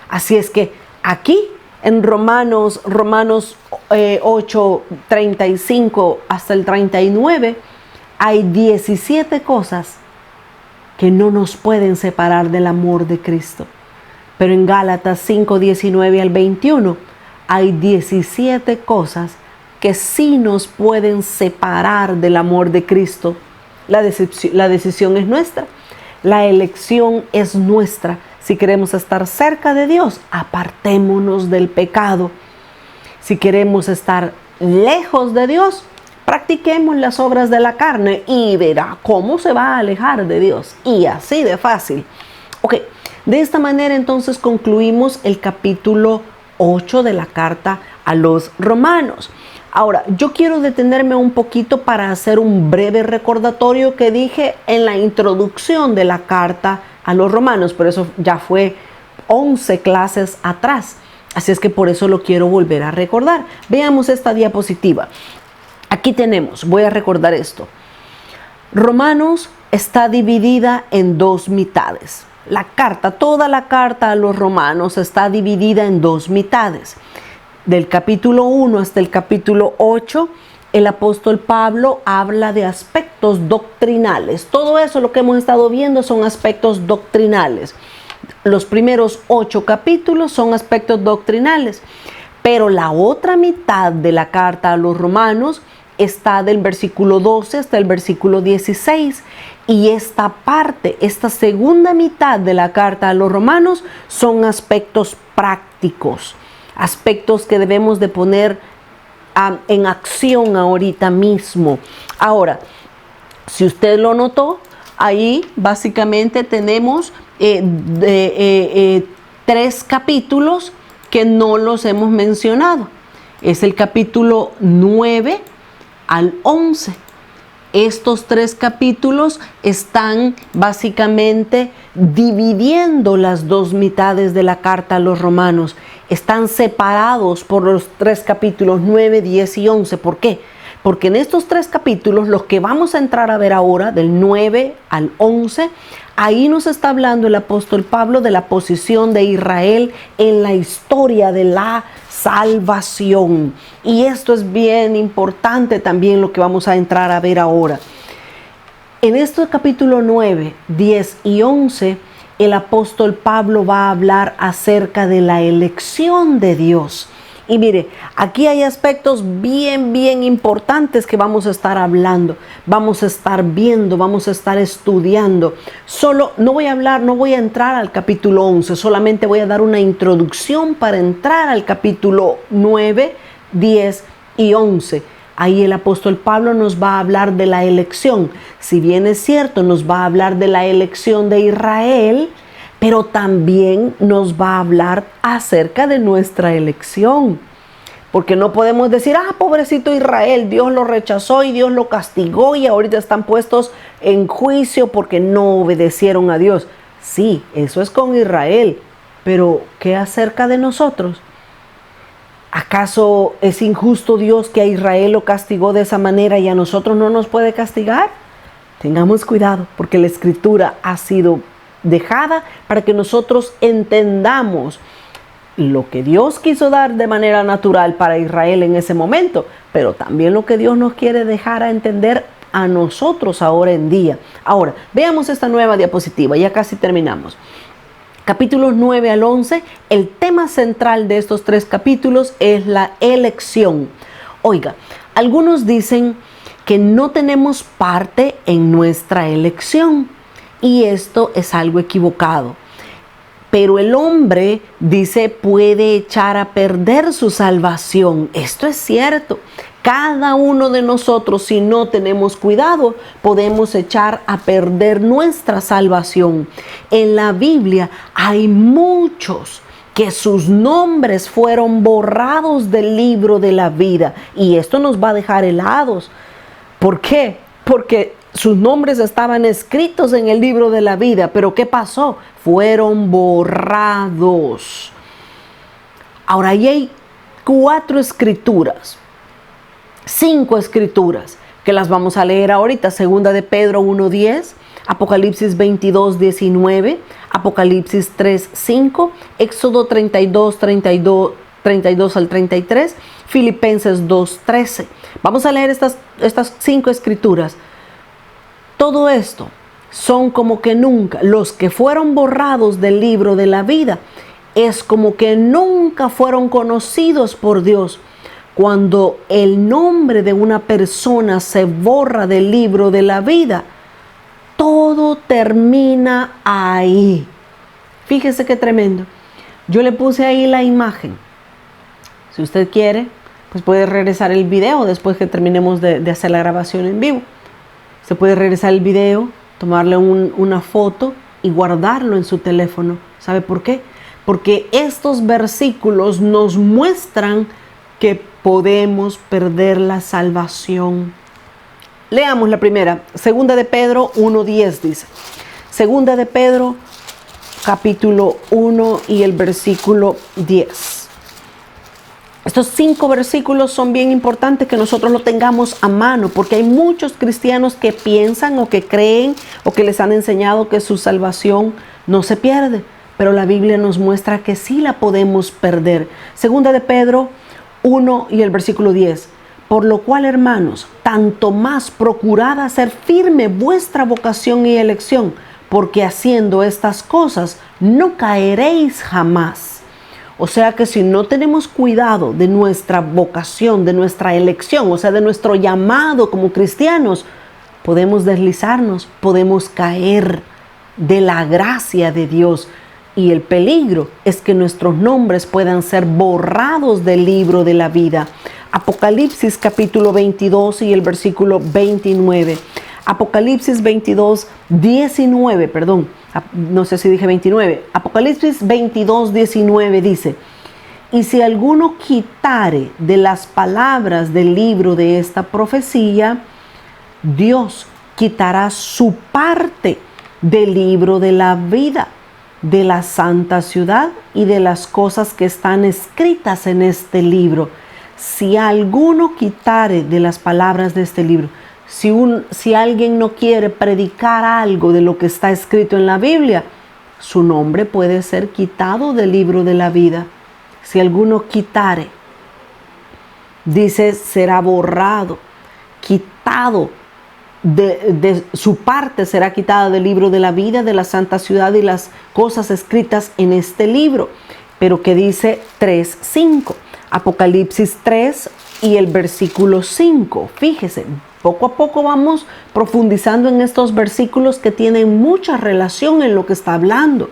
Así es que aquí en Romanos 8:35 hasta el 39, hay 17 cosas que no nos pueden separar del amor de Cristo. Pero en Gálatas 5:19 al 21, hay 17 cosas que sí nos pueden separar del amor de Cristo. La decisión es nuestra, la elección es nuestra. Si queremos estar cerca de Dios, apartémonos del pecado. Si queremos estar lejos de Dios, practiquemos las obras de la carne y verá cómo se va a alejar de Dios. Y así de fácil. Ok, de esta manera entonces concluimos el capítulo 8 de la carta a los Romanos. Ahora, yo quiero detenerme un poquito para hacer un breve recordatorio que dije en la introducción de la carta a los Romanos, pero eso ya fue 11 clases atrás. Así es que por eso lo quiero volver a recordar. Veamos esta diapositiva. Aquí tenemos, voy a recordar esto. Romanos está dividida en dos mitades. La carta, toda la carta a los Romanos está dividida en dos mitades. Del capítulo 1 hasta el capítulo 8, el apóstol Pablo habla de aspectos doctrinales. Todo eso, lo que hemos estado viendo, son aspectos doctrinales. Los primeros 8 capítulos son aspectos doctrinales, pero la otra mitad de la carta a los Romanos está del versículo 12 hasta el versículo 16. Y esta parte, esta segunda mitad de la carta a los Romanos, son aspectos prácticos. Aspectos que debemos de poner en acción ahorita mismo. Ahora, si usted lo notó, ahí básicamente tenemos 3 capítulos que no los hemos mencionado. Es el capítulo 9 al 11. Estos 3 capítulos están básicamente dividiendo las dos mitades de la carta a los Romanos. Están separados por los 3 capítulos 9, 10 y 11. ¿Por qué? Porque en estos 3 capítulos, los que vamos a entrar a ver ahora, del 9 al 11, ahí nos está hablando el apóstol Pablo de la posición de Israel en la historia de la salvación. Y esto es bien importante también, lo que vamos a entrar a ver ahora. En este capítulo 9, 10 y 11, el apóstol Pablo va a hablar acerca de la elección de Dios. Y mire, aquí hay aspectos bien importantes que vamos a estar hablando, vamos a estar viendo, vamos a estar estudiando. No voy a entrar al capítulo 11, solamente voy a dar una introducción para entrar al capítulo 9, 10 y 11. Ahí el apóstol Pablo nos va a hablar de la elección. Si bien es cierto, nos va a hablar de la elección de Israel, pero también nos va a hablar acerca de nuestra elección. Porque no podemos decir, pobrecito Israel, Dios lo rechazó y Dios lo castigó y ahorita están puestos en juicio porque no obedecieron a Dios. Sí, eso es con Israel, pero ¿qué acerca de nosotros? ¿Acaso es injusto Dios que a Israel lo castigó de esa manera y a nosotros no nos puede castigar? Tengamos cuidado, porque la Escritura ha sido dejada para que nosotros entendamos lo que Dios quiso dar de manera natural para Israel en ese momento, pero también lo que Dios nos quiere dejar a entender a nosotros ahora en día. Ahora, veamos esta nueva diapositiva, ya casi terminamos. Capítulos 9 al 11, el tema central de estos 3 capítulos es la elección. Oiga, algunos dicen que no tenemos parte en nuestra elección y esto es algo equivocado. Pero el hombre, dice, puede echar a perder su salvación. Esto es cierto. Cada uno de nosotros, si no tenemos cuidado, podemos echar a perder nuestra salvación. En la Biblia hay muchos que sus nombres fueron borrados del libro de la vida. Y esto nos va a dejar helados. ¿Por qué? Porque sus nombres estaban escritos en el libro de la vida. Pero ¿qué pasó? Fueron borrados. Ahora, ahí hay 4 escrituras. 5 escrituras que las vamos a leer ahorita. Segunda de Pedro 1:10, Apocalipsis 22:19, Apocalipsis 3:5, Éxodo 32 al 33, Filipenses 2:13. Vamos a leer estas 5 escrituras. Todo esto son como que nunca, los que fueron borrados del libro de la vida, es como que nunca fueron conocidos por Dios. Cuando el nombre de una persona se borra del libro de la vida, todo termina ahí. Fíjese qué tremendo. Yo le puse ahí la imagen. Si usted quiere, pues puede regresar el video después que terminemos de hacer la grabación en vivo. Se puede regresar el video, tomarle una foto y guardarlo en su teléfono. ¿Sabe por qué? Porque estos versículos nos muestran que podemos perder la salvación. Leamos la primera. Segunda de Pedro 1:10 dice. Segunda de Pedro capítulo 1 y el versículo 10. Estos 5 versículos son bien importantes que nosotros lo tengamos a mano, porque hay muchos cristianos que piensan o que creen o que les han enseñado que su salvación no se pierde, pero la Biblia nos muestra que sí la podemos perder. Segunda de Pedro 1 y el versículo 10. Por lo cual, hermanos, tanto más procurad hacer firme vuestra vocación y elección, porque haciendo estas cosas no caeréis jamás. O sea que si no tenemos cuidado de nuestra vocación, de nuestra elección, o sea, de nuestro llamado como cristianos, podemos deslizarnos, podemos caer de la gracia de Dios. Y el peligro es que nuestros nombres puedan ser borrados del libro de la vida. Apocalipsis capítulo 22 y el versículo 29. Apocalipsis 19, perdón. No sé si dije 29. Apocalipsis 19 dice: y si alguno quitare de las palabras del libro de esta profecía, Dios quitará su parte del libro de la vida, de la santa ciudad y de las cosas que están escritas en este libro. Si alguno quitare de las palabras de este libro, si alguien no quiere predicar algo de lo que está escrito en la Biblia, su nombre puede ser quitado del libro de la vida. Si alguno quitare, dice, será borrado, quitado. De su parte será quitada del libro de la vida, de la santa ciudad y las cosas escritas en este libro. Pero que dice 3:5, Apocalipsis 3 y el versículo 5. Fíjese, poco a poco vamos profundizando en estos versículos que tienen mucha relación en lo que está hablando.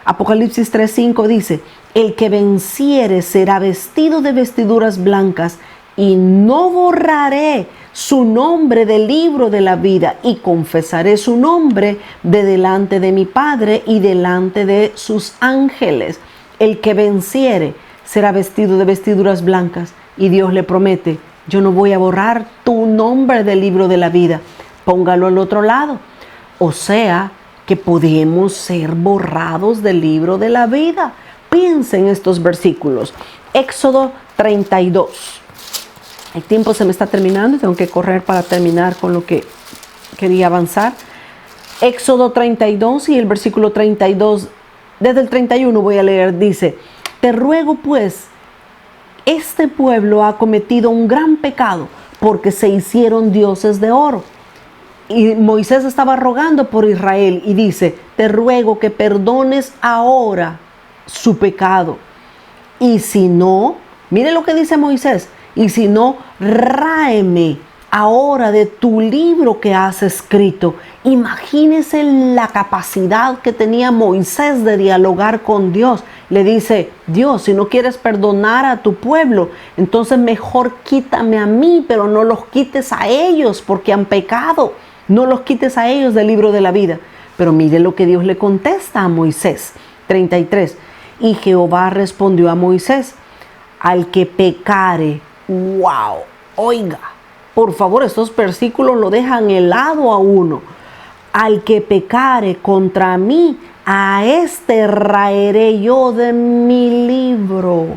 Apocalipsis 3:5 dice: el que venciere será vestido de vestiduras blancas, y no borraré su nombre del libro de la vida, y confesaré su nombre de delante de mi Padre y delante de sus ángeles. El que venciere será vestido de vestiduras blancas, y Dios le promete: yo no voy a borrar tu nombre del libro de la vida. Póngalo al otro lado. O sea, que podemos ser borrados del libro de la vida. Piensen en estos versículos. Éxodo 32. El tiempo se me está terminando y tengo que correr para terminar con lo que quería avanzar. Éxodo 32 y el versículo 32, desde el 31 voy a leer, dice: te ruego pues, este pueblo ha cometido un gran pecado, porque se hicieron dioses de oro. Y Moisés estaba rogando por Israel y dice: te ruego que perdones ahora su pecado. Y si no, mire lo que dice Moisés: y si no, ráeme ahora de tu libro que has escrito. Imagínese la capacidad que tenía Moisés de dialogar con Dios. Le dice, Dios, si no quieres perdonar a tu pueblo, entonces mejor quítame a mí, pero no los quites a ellos porque han pecado. No los quites a ellos del libro de la vida. Pero mire lo que Dios le contesta a Moisés. 33. Y Jehová respondió a Moisés, al que pecare. ¡Wow! Oiga, por favor, estos versículos lo dejan helado a uno. Al que pecare contra mí, a este raeré yo de mi libro.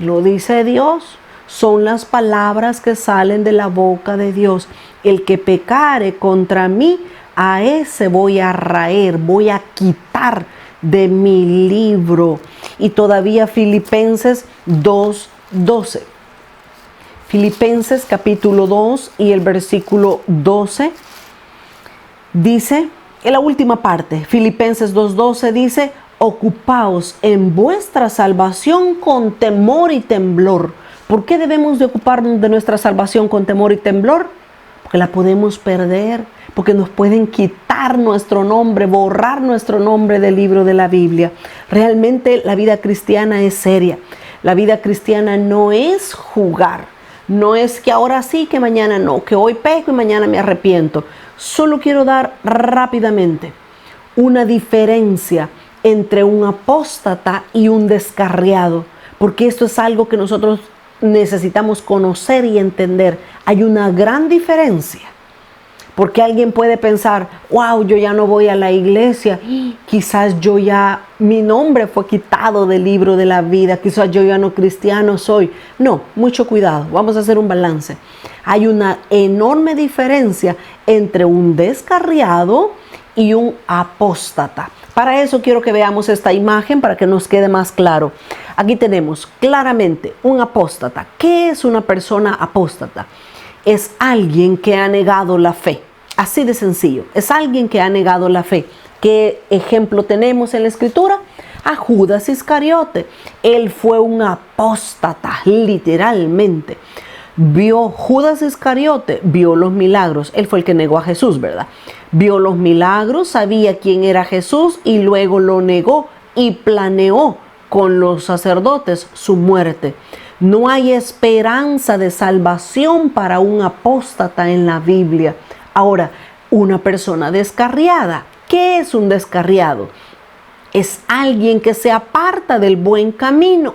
Lo dice Dios. Son las palabras que salen de la boca de Dios. El que pecare contra mí, a ese voy a raer, voy a quitar de mi libro. Y todavía Filipenses 2:12. Filipenses capítulo 2 y el versículo 12 dice, en la última parte, Filipenses 2:12 dice, ocupaos en vuestra salvación con temor y temblor. ¿Por qué debemos de ocuparnos de nuestra salvación con temor y temblor? Porque la podemos perder, porque nos pueden quitar nuestro nombre, borrar nuestro nombre del libro de la Biblia. Realmente la vida cristiana es seria. La vida cristiana no es jugar. No es que ahora sí, que mañana no, que hoy peco y mañana me arrepiento. Solo quiero dar rápidamente una diferencia entre un apóstata y un descarriado, porque esto es algo que nosotros necesitamos conocer y entender. Hay una gran diferencia, porque alguien puede pensar, wow, yo ya no voy a la iglesia, quizás mi nombre fue quitado del libro de la vida, quizás yo ya no cristiano soy. No, mucho cuidado, vamos a hacer un balance. Hay una enorme diferencia entre un descarriado y un apóstata. Para eso quiero que veamos esta imagen para que nos quede más claro. Aquí tenemos claramente un apóstata. ¿Qué es una persona apóstata? Es alguien que ha negado la fe. Así de sencillo. Es alguien que ha negado la fe. ¿Qué ejemplo tenemos en la Escritura? A Judas Iscariote. Él fue un apóstata, literalmente. Judas Iscariote vio los milagros. Él fue el que negó a Jesús, ¿verdad? Vio los milagros, sabía quién era Jesús y luego lo negó y planeó con los sacerdotes su muerte. No hay esperanza de salvación para un apóstata en la Biblia. Ahora, una persona descarriada. ¿Qué es un descarriado? Es alguien que se aparta del buen camino.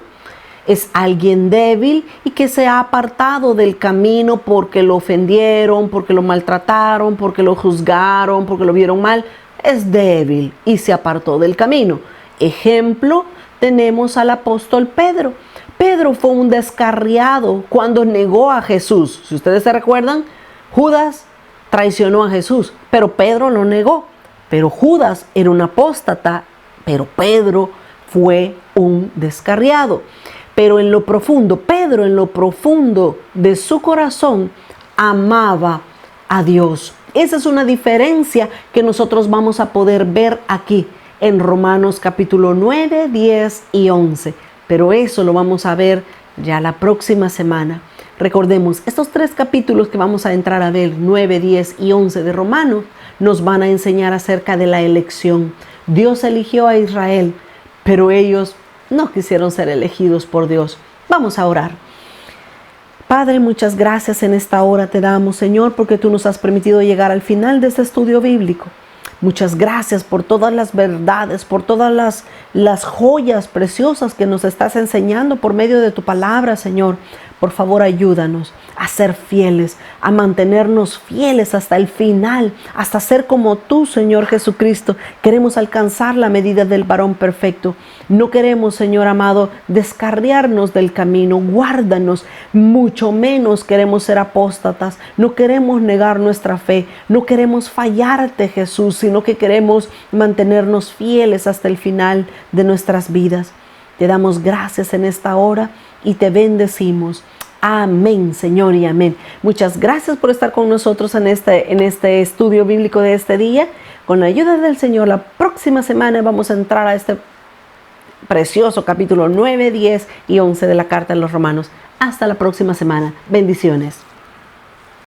Es alguien débil y que se ha apartado del camino porque lo ofendieron, porque lo maltrataron, porque lo juzgaron, porque lo vieron mal. Es débil y se apartó del camino. Ejemplo, tenemos al apóstol Pedro. Pedro fue un descarriado cuando negó a Jesús. Si ustedes se recuerdan, Judas traicionó a Jesús, pero Pedro lo negó. Pero Judas era un apóstata, pero Pedro fue un descarriado. Pero en lo profundo, Pedro en lo profundo de su corazón amaba a Dios. Esa es una diferencia que nosotros vamos a poder ver aquí en Romanos capítulo 9, 10 y 11. Pero eso lo vamos a ver ya la próxima semana. Recordemos, estos 3 capítulos que vamos a entrar a ver, 9, 10 y 11 de Romanos, nos van a enseñar acerca de la elección. Dios eligió a Israel, pero ellos no quisieron ser elegidos por Dios. Vamos a orar. Padre, muchas gracias en esta hora te damos, Señor, porque tú nos has permitido llegar al final de este estudio bíblico. Muchas gracias por todas las verdades, por todas las joyas preciosas que nos estás enseñando por medio de tu palabra, Señor. Por favor, ayúdanos a ser fieles, a mantenernos fieles hasta el final, hasta ser como tú, Señor Jesucristo. Queremos alcanzar la medida del varón perfecto. No queremos, Señor amado, descarriarnos del camino. Guárdanos, mucho menos queremos ser apóstatas. No queremos negar nuestra fe. No queremos fallarte, Jesús, sino que queremos mantenernos fieles hasta el final de nuestras vidas. Te damos gracias en esta hora y te bendecimos. Amén, Señor, y amén. Muchas gracias por estar con nosotros en este estudio bíblico de este día. Con la ayuda del Señor, la próxima semana vamos a entrar a este precioso capítulo 9, 10 y 11 de la Carta a los Romanos. Hasta la próxima semana. Bendiciones.